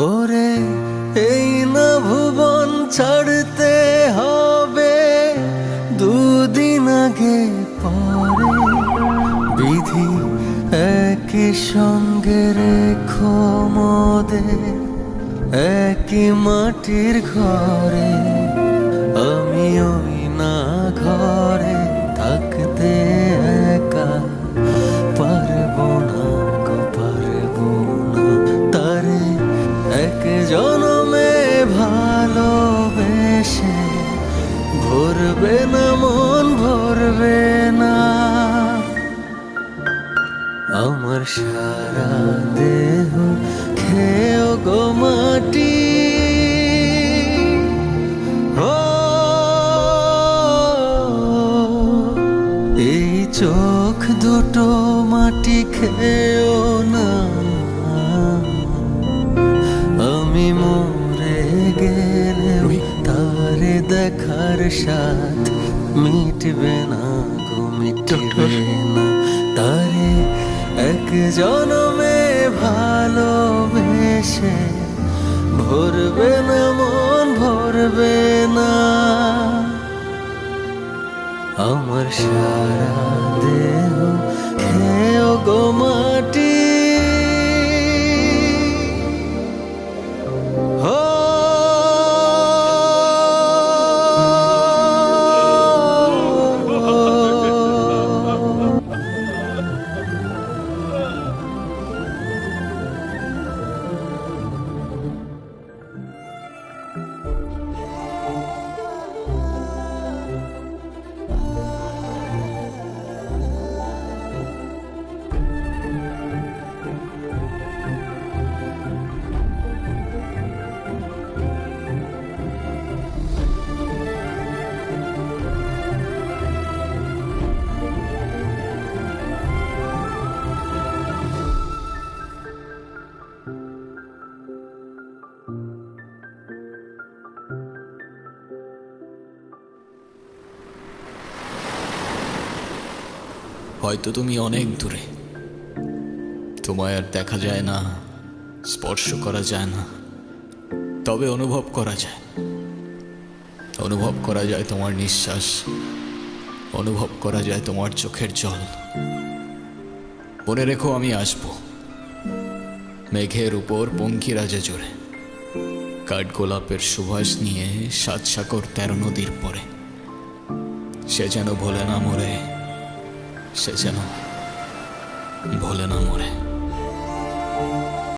ওরে এই না ভুবন ছাড়তে হবে, দুদিন আগে পরে বিধি একই সঙ্গে রেখো মোদের একই মাটির ঘরে। আমি ওই না ঘরে থাকতে একা পারবো না গো, পারবো না। তারে এক জনমে ভালোবেসে ভরবে না মন, ভরবে না। আমার সারা দেহ খেয়েও গো মাটি, ও এই চোখ দুটো মাটি খেয়েও না। আমি মরে গেলে তারে দেখার স্বাদ মিটবে না গো, মিটবে না। তারে এক জনমে ভালোবেসে ভরবে না মন, ভরবে না। আমার সারা দেহ খেয়েও গো মাটি, হয়তো তুমি অনেক দূরে, তোমায় আর দেখা যায় না, স্পর্শ করা যায় না, তবে অনুভব করা যায়। অনুভব করা যায় তোমার নিঃশ্বাস, অনুভব করা যায় তোমার চোখের জল। মনে রেখো আমি আসবো মেঘের উপর পঙ্খিরাজে জোরে, কাঠগোলাপের সুবাস নিয়ে 7 সাগর 13 নদীর পরে। সে যেন ভোলে না মরে, সে যেন ভোলে না মরে।